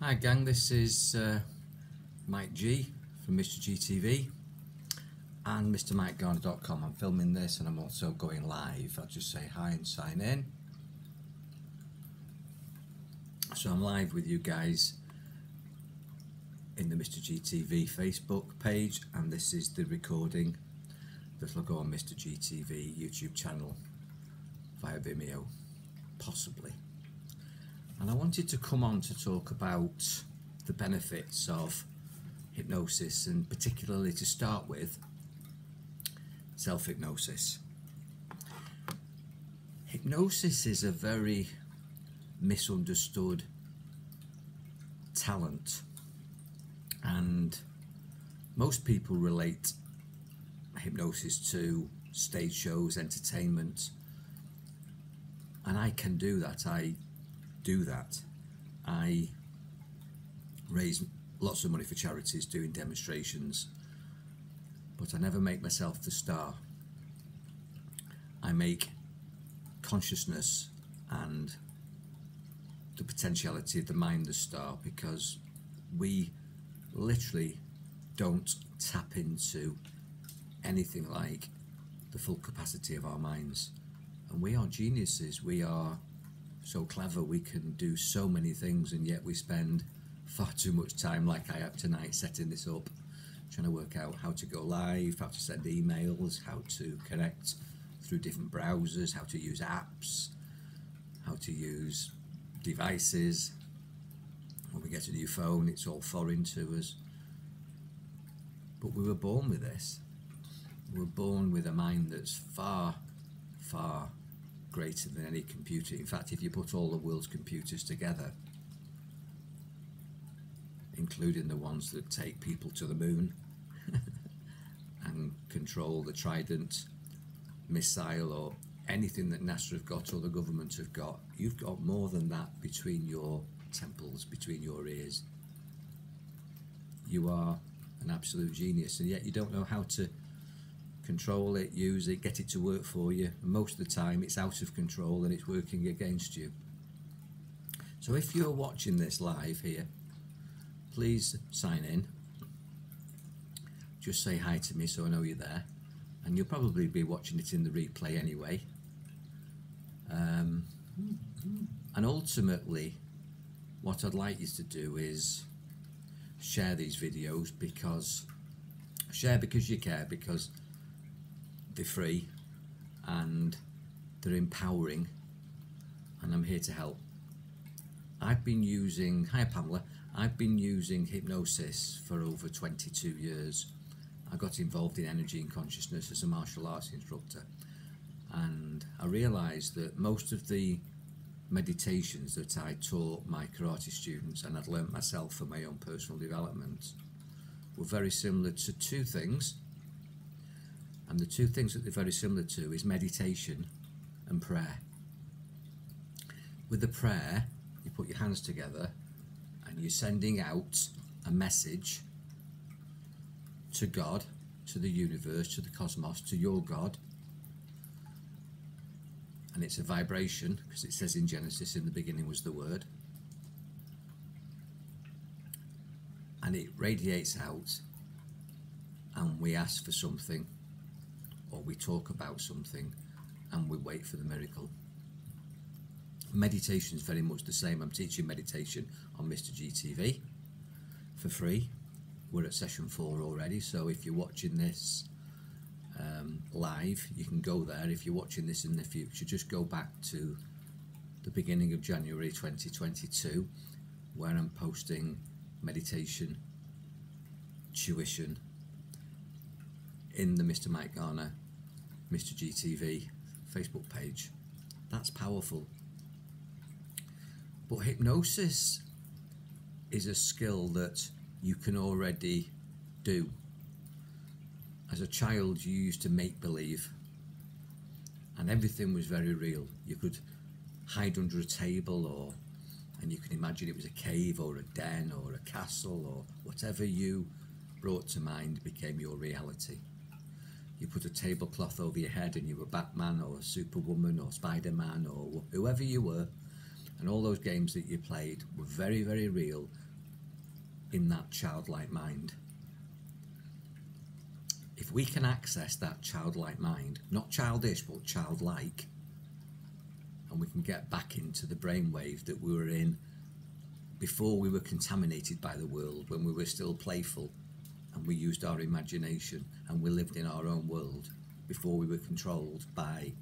Hi gang, this is Mike G from Mr. GTV and MrMikeGarner.com. I'm filming this and I'm also going live. I'll just say hi and sign in. So I'm live with you guys in the Mr. GTV Facebook page, and this is the recording that will go on Mr. GTV YouTube channel via Vimeo, possibly. And I wanted to come on to talk about the benefits of hypnosis, and particularly to start with self-hypnosis. Hypnosis is a very misunderstood talent, and most people relate hypnosis to stage shows, entertainment, and I can do that. I do that. I raise lots of money for charities doing demonstrations, but I never make myself the star. I make consciousness and the potentiality of the mind the star, because we literally don't tap into anything like the full capacity of our minds. And we are geniuses. We are so clever, we can do so many things, and yet we spend far too much time, like I have tonight, setting this up, trying to work out how to go live, how to send emails, how to connect through different browsers, how to use apps, how to use devices. When we get a new phone, it's all foreign to us. But we were born with this. We were born with a mind that's far, far greater than any computer. In fact, if you put all the world's computers together, including the ones that take people to the moon and control the Trident missile or anything that NASA have got or the government have got, you've got more than that between your temples, between your ears. You are an absolute genius, and yet you don't know how to control it, use it, get it to work for you. And most of the time it's out of control and it's working against you. So if you're watching this live here, please sign in. Just say hi to me so I know you're there, and you'll probably be watching it in the replay anyway. And ultimately what I'd like you to do is share these videos, because you care, because they're free and they're empowering, and I'm here to help. I've been using, hi Pamela, I've been using hypnosis for over 22 years. I got involved in energy and consciousness as a martial arts instructor, and I realised that most of the meditations that I taught my karate students, and I'd learnt myself for my own personal development, were very similar to two things. And the two things that they're very similar to is meditation and prayer. With the prayer, you put your hands together and you're sending out a message to God, to the universe, to the cosmos, to your God. And it's a vibration, because it says in Genesis, in the beginning was the Word. And it radiates out, and we ask for something, or we talk about something, and we wait for the miracle. Meditation is very much the same. I'm teaching meditation on Mr. GTV for free. We're at session 4 already, so if you're watching this live, you can go there. If you're watching this in the future, just go back to the beginning of January 2022, where I'm posting meditation tuition in the Mr. Mike Garner, Mr. GTV Facebook page. That's powerful. But hypnosis is a skill that you can already do. As a child, you used to make believe, and everything was very real. You could hide under a table, and you can imagine it was a cave or a den or a castle, or whatever you brought to mind became your reality. You put a tablecloth over your head and you were Batman or Superwoman or Spider-Man or whoever you were, and all those games that you played were very, very real, in that childlike mind. If we can access that childlike mind, not childish but childlike, and we can get back into the brainwave that we were in before we were contaminated by the world, when we were still playful and we used our imagination and we lived in our own world before we were controlled by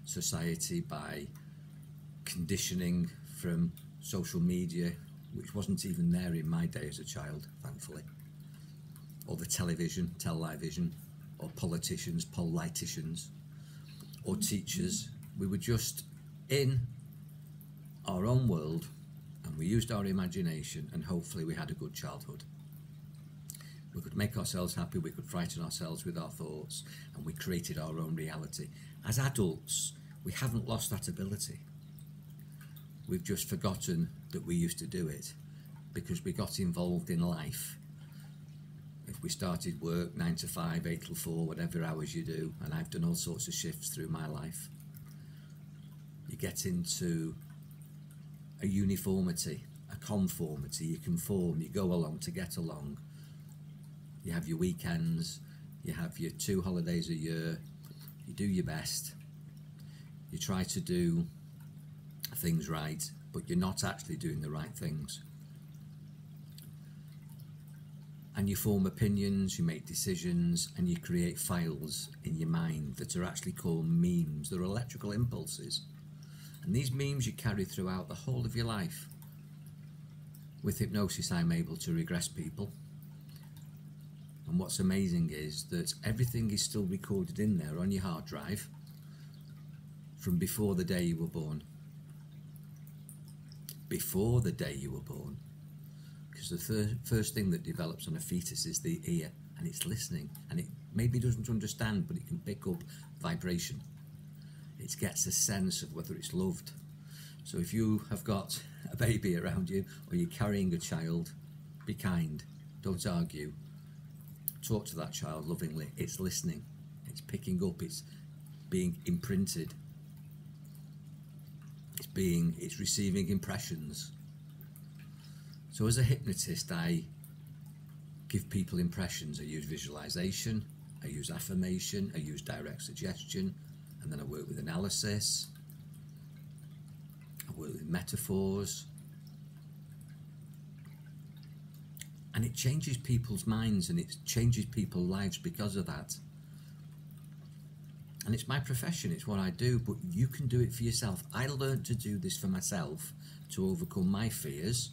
society, by conditioning from social media, which wasn't even there in my day as a child, thankfully, or the television, or politicians, or teachers. We were just in our own world, and we used our imagination, and hopefully we had a good childhood. We could make ourselves happy, we could frighten ourselves with our thoughts, and we created our own reality. As adults, we haven't lost that ability. We've just forgotten that we used to do it because we got involved in life. If we started work 9 to 5, 8 till 4, whatever hours you do, and I've done all sorts of shifts through my life, you get into a uniformity, a conformity. You conform, you go along to get along. You have your weekends, you have your 2 holidays a year, you do your best, you try to do things right, but you're not actually doing the right things. And you form opinions, you make decisions, and you create files in your mind that are actually called memes. They're electrical impulses. And these memes you carry throughout the whole of your life. With hypnosis, I'm able to regress people. And what's amazing is that everything is still recorded in there on your hard drive from before the day you were born. Before the day you were born. Because the first thing that develops on a fetus is the ear, and it's listening, and it maybe doesn't understand, but it can pick up vibration. It gets a sense of whether it's loved. So if you have got a baby around you, or you're carrying a child, be kind, don't argue. Talk to that child lovingly. It's listening, it's picking up, it's being imprinted, it's receiving impressions. So as a hypnotist, I give people impressions. I use visualization, I use affirmation, I use direct suggestion, and then I work with analysis, I work with metaphors. And it changes people's minds, and it changes people's lives because of that. And it's my profession, it's what I do, but you can do it for yourself. I learned to do this for myself to overcome my fears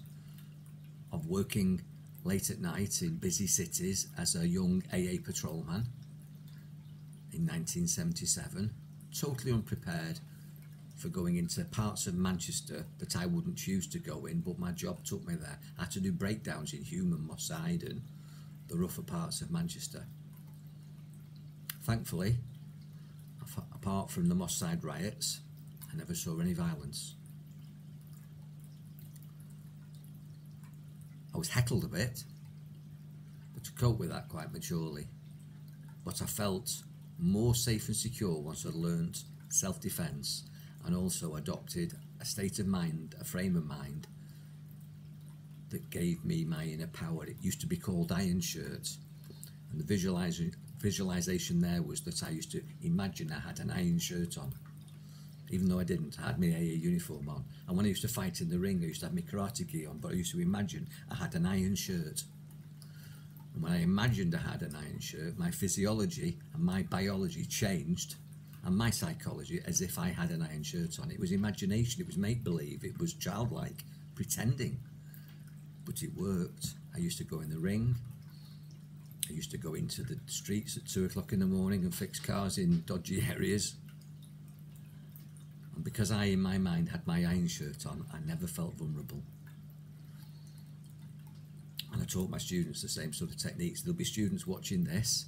of working late at night in busy cities as a young AA patrolman in 1977, totally unprepared for going into parts of Manchester that I wouldn't choose to go in, but my job took me there. I had to do breakdowns in Hume, Moss Side and the rougher parts of Manchester. Thankfully, apart from the Moss Side riots, I never saw any violence. I was heckled a bit, but to cope with that quite maturely. But I felt more safe and secure once I'd learnt self-defence and also adopted a state of mind, a frame of mind that gave me my inner power. It used to be called Iron Shirt, and the visualisation there was that I used to imagine I had an iron shirt on, even though I didn't. I had my AA uniform on, and when I used to fight in the ring I used to have my karate gi on, but I used to imagine I had an iron shirt. And when I imagined I had an iron shirt, my physiology and my biology changed, and my psychology, as if I had an iron shirt on. It was imagination, it was make-believe, it was childlike, pretending, but it worked. I used to go in the ring, I used to go into the streets at 2 o'clock in the morning and fix cars in dodgy areas. And because I, in my mind, had my iron shirt on, I never felt vulnerable. And I taught my students the same sort of techniques. There'll be students watching this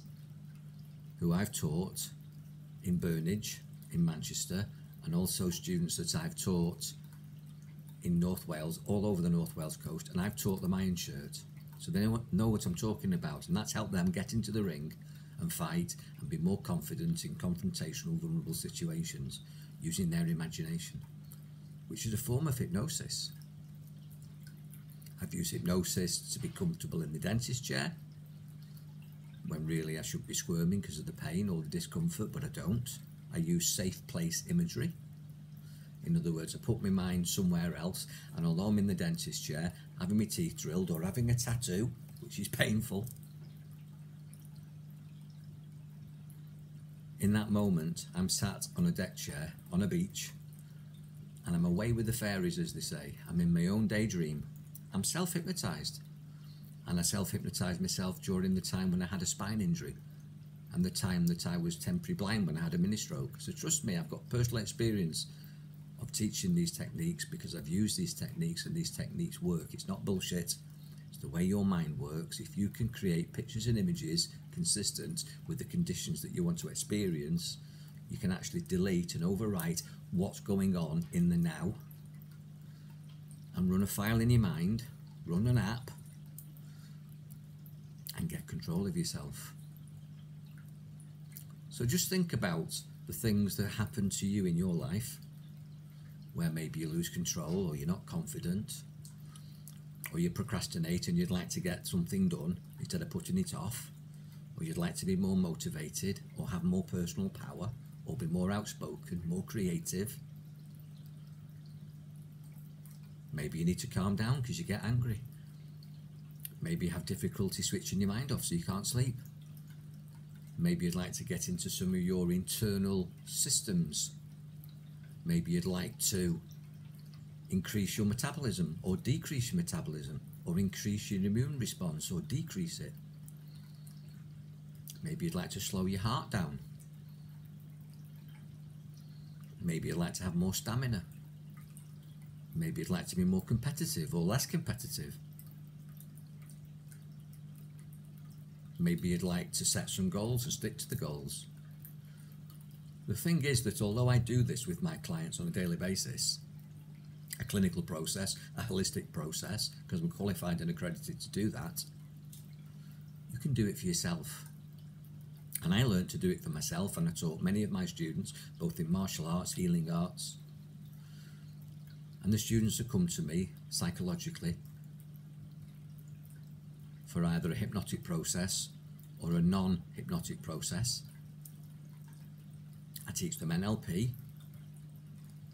who I've taught in Burnage, in Manchester, and also students that I've taught in North Wales, all over the North Wales coast, and I've taught them iron shirt. So they know what I'm talking about, and that's helped them get into the ring and fight and be more confident in confrontational, vulnerable situations using their imagination, which is a form of hypnosis. I've used hypnosis to be comfortable in the dentist chair, when really I should be squirming because of the pain or the discomfort, but I don't. I use safe place imagery. In other words, I put my mind somewhere else, and although I'm in the dentist chair, having my teeth drilled or having a tattoo, which is painful, in that moment, I'm sat on a deck chair on a beach, and I'm away with the fairies, as they say. I'm in my own daydream. I'm self-hypnotised. And I self-hypnotised myself during the time when I had a spine injury and the time that I was temporary blind when I had a mini stroke. So trust me, I've got personal experience of teaching these techniques because I've used these techniques and these techniques work. It's not bullshit. It's the way your mind works. If you can create pictures and images consistent with the conditions that you want to experience, you can actually delete and overwrite what's going on in the now and run a file in your mind, run an app, and get control of yourself. So just think about the things that happen to you in your life where maybe you lose control, or you're not confident, or you procrastinate and you'd like to get something done instead of putting it off, or you'd like to be more motivated or have more personal power or be more outspoken, more creative. Maybe you need to calm down because you get angry. Maybe you have difficulty switching your mind off so you can't sleep. Maybe you'd like to get into some of your internal systems. Maybe you'd like to increase your metabolism or decrease your metabolism, or increase your immune response or decrease it. Maybe you'd like to slow your heart down. Maybe you'd like to have more stamina. Maybe you'd like to be more competitive or less competitive. Maybe you'd like to set some goals and stick to the goals. The thing is that although I do this with my clients on a daily basis, a clinical process, a holistic process, because I'm qualified and accredited to do that, you can do it for yourself. And I learned to do it for myself, and I taught many of my students, both in martial arts, healing arts, and the students have come to me psychologically for either a hypnotic process or a non-hypnotic process. I teach them NLP,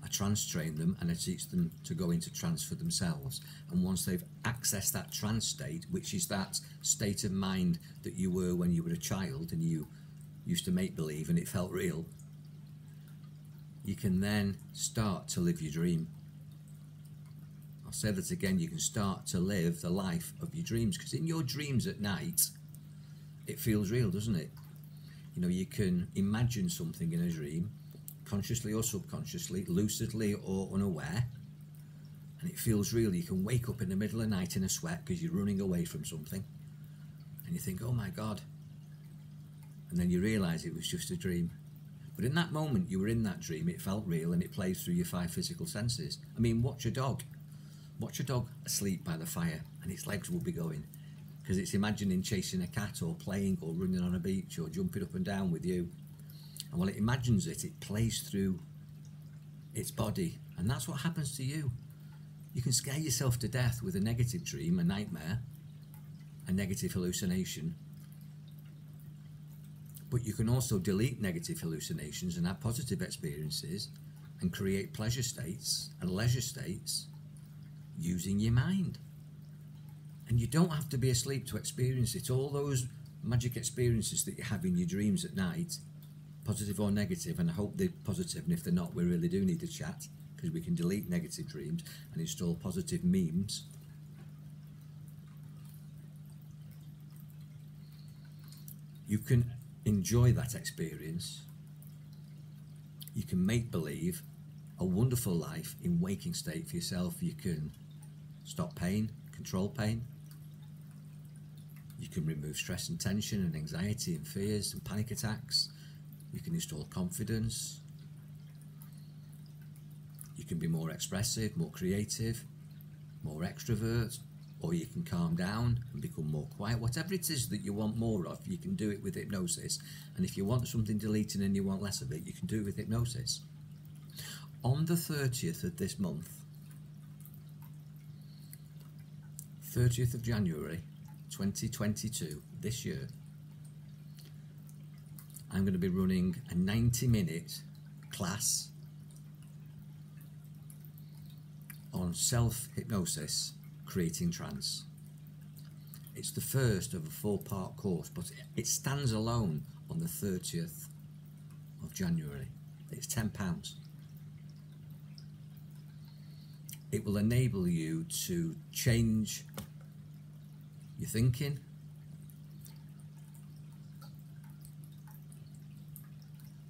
I trance train them, and I teach them to go into trance for themselves. And once they've accessed that trance state, which is that state of mind that you were when you were a child and you used to make believe and it felt real, you can then start to live your dream. I'll say that again, you can start to live the life of your dreams, because in your dreams at night, it feels real, doesn't it? You know, you can imagine something in a dream, consciously or subconsciously, lucidly or unaware, and it feels real. You can wake up in the middle of the night in a sweat because you're running away from something, and you think, oh my God, and then you realise it was just a dream. But in that moment you were in that dream, it felt real, and it plays through your 5 physical senses. I mean, watch a dog. Watch a dog asleep by the fire and its legs will be going because it's imagining chasing a cat or playing or running on a beach or jumping up and down with you. And while it imagines it, it plays through its body. And that's what happens to you. You can scare yourself to death with a negative dream, a nightmare, a negative hallucination. But you can also delete negative hallucinations and have positive experiences and create pleasure states and leisure states using your mind. And you don't have to be asleep to experience it. All those magic experiences that you have in your dreams at night, positive or negative, and I hope they're positive, and if they're not, we really do need to chat, because we can delete negative dreams and install positive memes. You can enjoy that experience. You can make believe a wonderful life in waking state for yourself. You can stop pain, control pain. You can remove stress and tension and anxiety and fears and panic attacks. You can install confidence. You can be more expressive, more creative, more extrovert, or you can calm down and become more quiet. Whatever it is that you want more of, you can do it with hypnosis. And if you want something deleted and you want less of it, you can do it with hypnosis. On the 30th of this month, 30th of January 2022, this year, I'm going to be running a 90-minute class on self-hypnosis, creating trance. It's the first of a 4-part course, but it stands alone on the 30th of January. It's £10. It will enable you to change your thinking,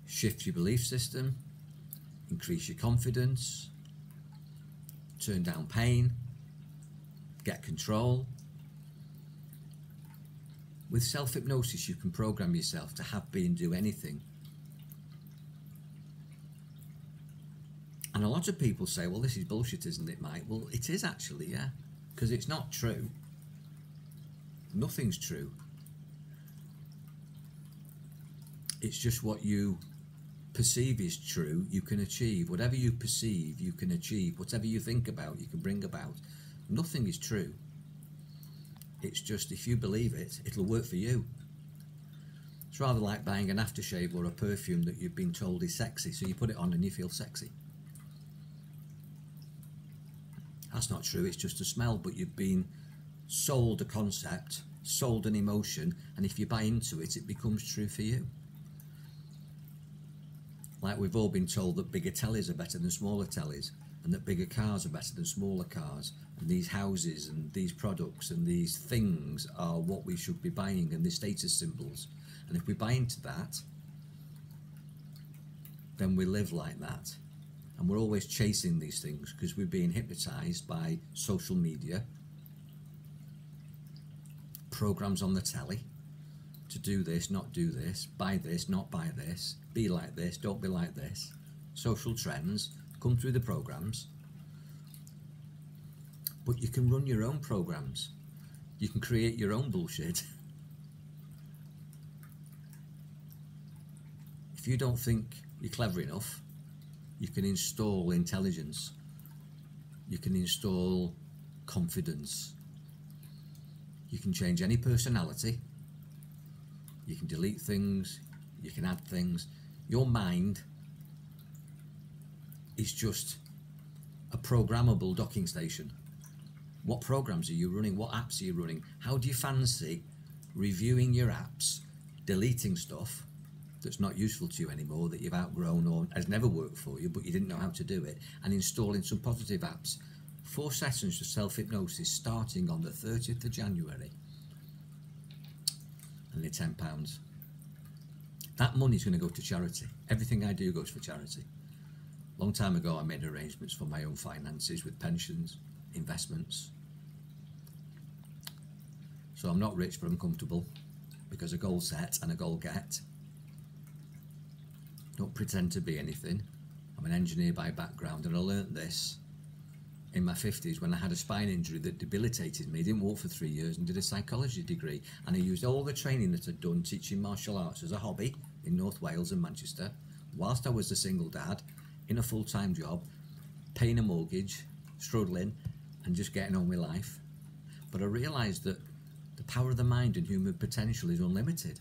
shift your belief system, increase your confidence, turn down pain, get control. With self-hypnosis, you can program yourself to have, be and do anything. And a lot of people say, well, this is bullshit, isn't it, Mike? Well, it is actually, yeah, because it's not true. Nothing's true. It's just what you perceive is true, you can achieve. Whatever you perceive, you can achieve. Whatever you think about, you can bring about. Nothing is true. It's just, if you believe it, it'll work for you. It's rather like buying an aftershave or a perfume that you've been told is sexy, so you put it on and you feel sexy. That's not true, it's just a smell, but you've been sold a concept, sold an emotion, and if you buy into it, it becomes true for you. Like we've all been told that bigger tellies are better than smaller tellies, and that bigger cars are better than smaller cars, and these houses and these products and these things are what we should be buying, and the status symbols. And if we buy into that, then we live like that. And we're always chasing these things because we're being hypnotized by social media, programs on the telly, to do this, not do this, buy this, not buy this, be like this, don't be like this. Social trends come through the programs. But you can run your own programs. You can create your own bullshit. If you don't think you're clever enough, you can install intelligence. You can install confidence. You can change any personality. You can delete things. You can add things. Your mind is just a programmable docking station. What programs are you running? What apps are you running? How do you fancy reviewing your apps, deleting stuff that's not useful to you anymore, that you've outgrown or has never worked for you, but you didn't know how to do it, and installing some positive apps? 4 sessions of self-hypnosis starting on the 30th of January. And they're £10. That money's going to go to charity. Everything I do goes for charity. Long time ago I made arrangements for my own finances with pensions, investments. So I'm not rich, but I'm comfortable, because a goal set and a goal get. Don't pretend to be anything. I'm an engineer by background, and I learnt this in my 50s when I had a spine injury that debilitated me. Didn't walk for 3 years and did a psychology degree, and I used all the training that I'd done teaching martial arts as a hobby in North Wales and Manchester, whilst I was a single dad in a full-time job, paying a mortgage, struggling and just getting on with life. But I realised that the power of the mind and human potential is unlimited.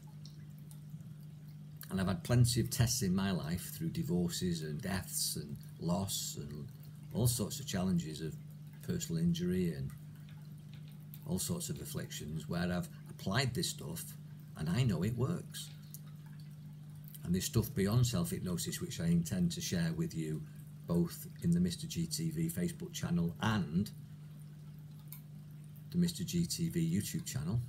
And I've had plenty of tests in my life through divorces and deaths and loss and all sorts of challenges of personal injury and all sorts of afflictions, where I've applied this stuff and I know it works. And there's stuff beyond self-hypnosis which I intend to share with you, both in the Mr. GTV Facebook channel and the Mr. GTV YouTube channel.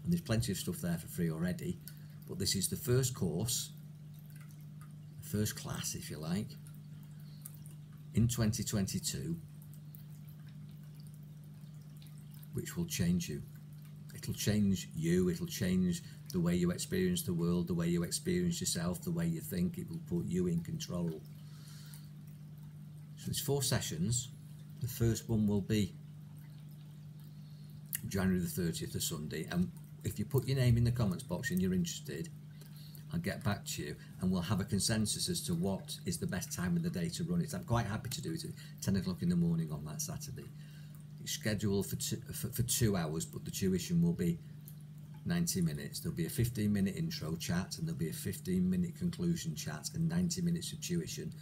And there's plenty of stuff there for free already, but this is the first course, the first class if you like, in 2022, which will change you. It'll change you, it'll change the way you experience the world, the way you experience yourself, the way you think. It will put you in control. So it's 4 sessions. The first one will be January the 30th, a Sunday, and if you put your name in the comments box and you're interested, I'll get back to you and we'll have a consensus as to what is the best time of the day to run it. I'm quite happy to do it at 10 o'clock in the morning on that Saturday. It's scheduled for 2 hours, but the tuition will be 90 minutes. There'll be a 15-minute intro chat, and there'll be a 15-minute conclusion chat, and 90 minutes of tuition.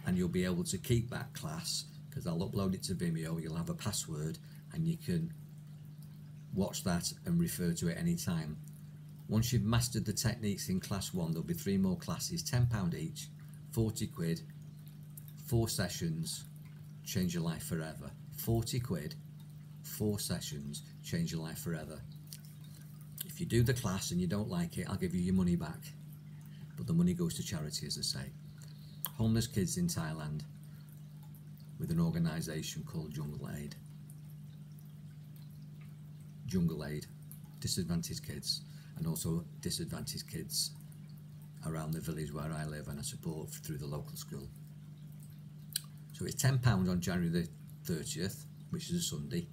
And you'll be able to keep that class, because I'll upload it to Vimeo. You'll have a password, and you can watch that and refer to it anytime. Once you've mastered the techniques in class 1, there'll be 3 more classes, £10 each, 40 quid, 4 sessions, change your life forever. 40 quid, 4 sessions, change your life forever. If you do the class and you don't like it, I'll give you your money back. But the money goes to charity, as I say. Homeless kids in Thailand with an organisation called Jungle Aid. Jungle Aid, disadvantaged kids, and also disadvantaged kids around the village where I live, and I support through the local school. So it's £10 on January the 30th, which is a Sunday,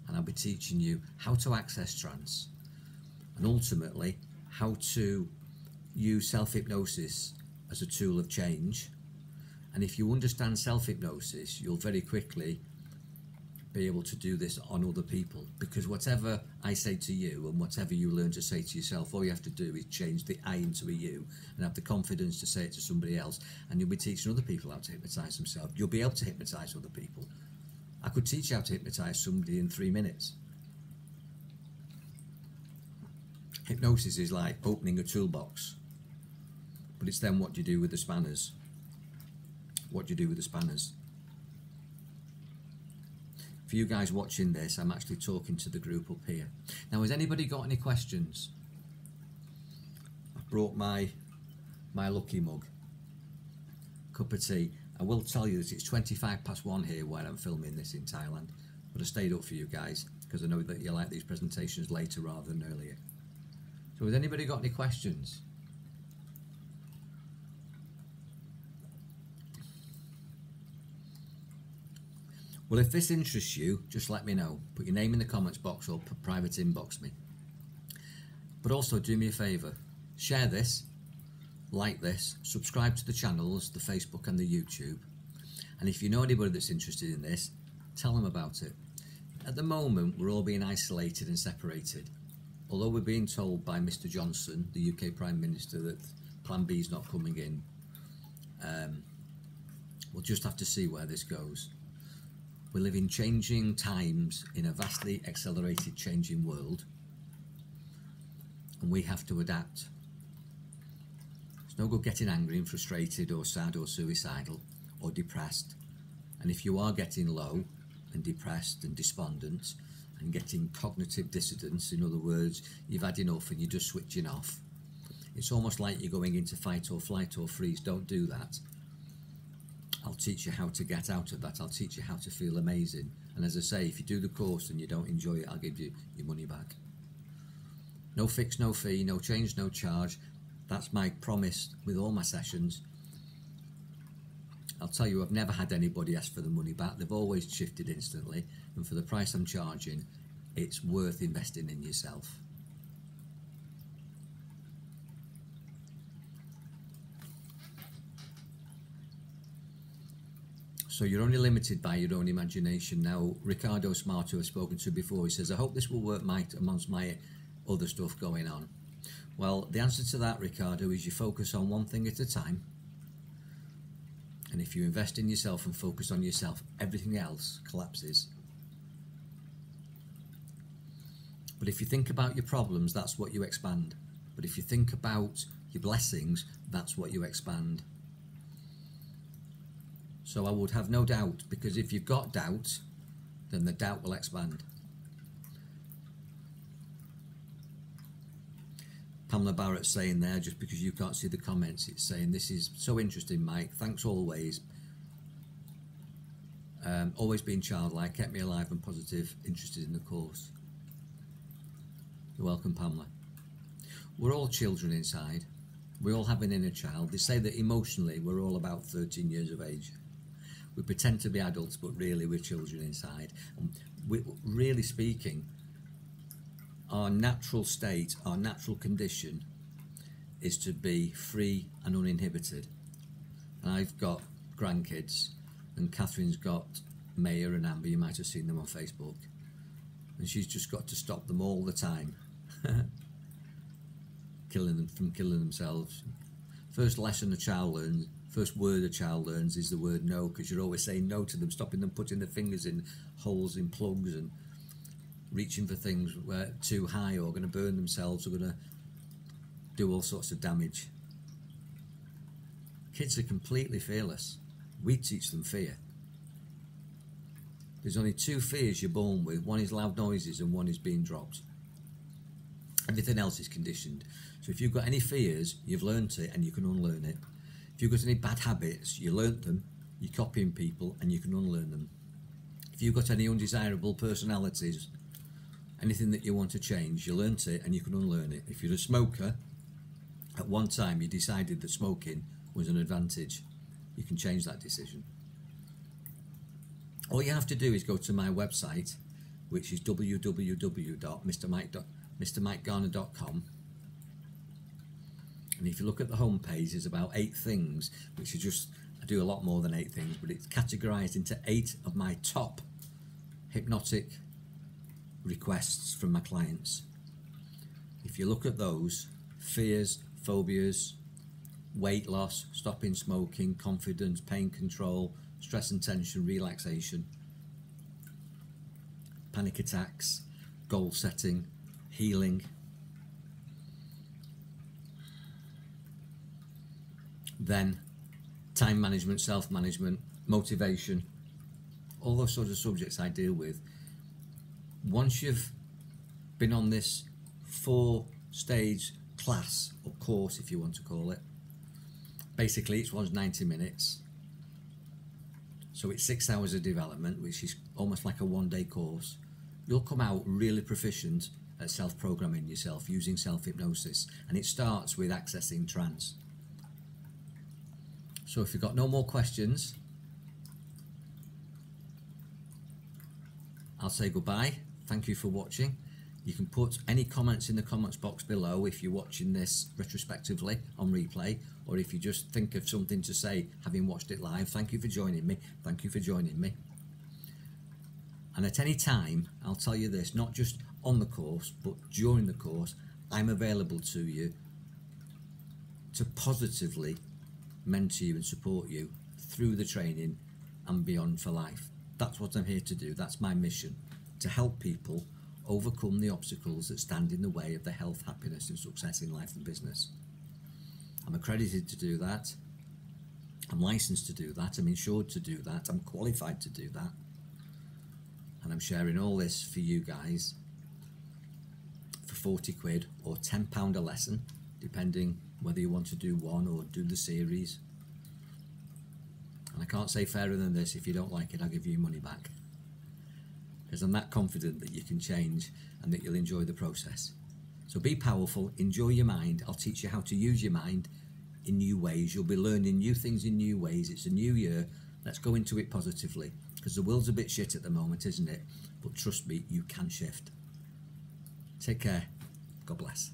and I'll be teaching you how to access trance, and ultimately how to use self-hypnosis as a tool of change. And if you understand self-hypnosis, you'll very quickly be able to do this on other people, because whatever I say to you and whatever you learn to say to yourself, all you have to do is change the I into a you and have the confidence to say it to somebody else, and you'll be teaching other people how to hypnotise themselves. You'll be able to hypnotise other people. I could teach you how to hypnotise somebody in 3 minutes. Hypnosis is like opening a toolbox, but it's then what do you do with the spanners? What do you do with the spanners? For you guys watching this, I'm actually talking to the group up here. Now, has anybody got any questions? I've brought my lucky mug, cup of tea. I will tell you that it's 1:25 here where I'm filming this in Thailand, but I stayed up for you guys because I know that you like these presentations later rather than earlier. So has anybody got any questions? Well, if this interests you, just let me know. Put your name in the comments box or private inbox me. But also do me a favour, share this, like this, subscribe to the channels, the Facebook and the YouTube. And if you know anybody that's interested in this, tell them about it. At the moment, we're all being isolated and separated. Although we're being told by Mr. Johnson, the UK Prime Minister, that Plan B is not coming in, we'll just have to see where this goes. We live in changing times in a vastly accelerated changing world, and we have to adapt. It's no good getting angry and frustrated or sad or suicidal or depressed. And if you are getting low and depressed and despondent and getting cognitive dissonance, in other words, you've had enough and you're just switching off, it's almost like you're going into fight or flight or freeze. Don't do that. I'll teach you how to get out of that. I'll teach you how to feel amazing. And as I say, if you do the course and you don't enjoy it, I'll give you your money back. No fix, no fee, no change, no charge. That's my promise with all my sessions. I'll tell you, I've never had anybody ask for the money back. They've always shifted instantly. And for the price I'm charging, it's worth investing in yourself. So you're only limited by your own imagination. Now, Ricardo Smart, who I've spoken to before, he says, I hope this will work amongst my other stuff going on. Well, the answer to that, Ricardo, is you focus on one thing at a time. And if you invest in yourself and focus on yourself, everything else collapses. But if you think about your problems, that's what you expand. But if you think about your blessings, that's what you expand. So I would have no doubt, because if you've got doubt, then the doubt will expand. Pamela Barrett saying there, just because you can't see the comments, it's saying, this is so interesting, Mike. Thanks always. Always being childlike, kept me alive and positive, interested in the course. You're welcome, Pamela. We're all children inside. We all have an inner child. They say that emotionally we're all about 13 years of age. We pretend to be adults, but really we're children inside. And really speaking, our natural state, our natural condition is to be free and uninhibited. And I've got grandkids, and Catherine's got Maya and Amber, you might have seen them on Facebook, and she's just got to stop them all the time, killing them from killing themselves. First lesson a child learns, first word a child learns is the word no, because you're always saying no to them, stopping them putting their fingers in holes in plugs and reaching for things where too high or going to burn themselves or going to do all sorts of damage. Kids are completely fearless. We teach them fear. There's only two fears you're born with. One is loud noises and one is being dropped. Everything else is conditioned. So if you've got any fears, you've learnt it and you can unlearn it. If you've got any bad habits, you learnt them, you're copying people and you can unlearn them. If you've got any undesirable personalities, anything that you want to change, you learnt it and you can unlearn it. If you're a smoker, at one time you decided that smoking was an advantage, you can change that decision. All you have to do is go to my website, which is www.mrmikegarner.com, and if you look at the home page, there's about 8 things, which are just, I do a lot more than 8 things, but it's categorized into 8 of my top hypnotic requests from my clients. If you look at those, fears, phobias, weight loss, stopping smoking, confidence, pain control, stress and tension, relaxation, panic attacks, goal setting, healing, then time management, self-management, motivation, all those sorts of subjects I deal with. Once you've been on this 4-stage class or course, if you want to call it, basically each one's 90 minutes. So it's 6 hours of development, which is almost like a 1-day course. You'll come out really proficient at self-programming yourself using self-hypnosis, and it starts with accessing trance. So if you've got no more questions, I'll say goodbye. Thank you for watching. You can put any comments in the comments box below if you're watching this retrospectively on replay, or if you just think of something to say having watched it live. Thank you for joining me. Thank you for joining me. And at any time, I'll tell you this, not just on the course, but during the course, I'm available to you to positively mentor you and support you through the training and beyond for life. That's what I'm here to do. That's my mission, to help people overcome the obstacles that stand in the way of their health, happiness and success in life and business. I'm accredited to do that. I'm licensed to do that. I'm insured to do that. I'm qualified to do that. And I'm sharing all this for you guys for 40 quid or £10 a lesson, depending whether you want to do one or do the series. And I can't say fairer than this. If you don't like it, I'll give you your money back, because I'm that confident that you can change and that you'll enjoy the process. So be powerful, enjoy your mind. I'll teach you how to use your mind in new ways. You'll be learning new things in new ways. It's a new year. Let's go into it positively, because the world's a bit shit at the moment, isn't it? But trust me, you can shift. Take care. God bless.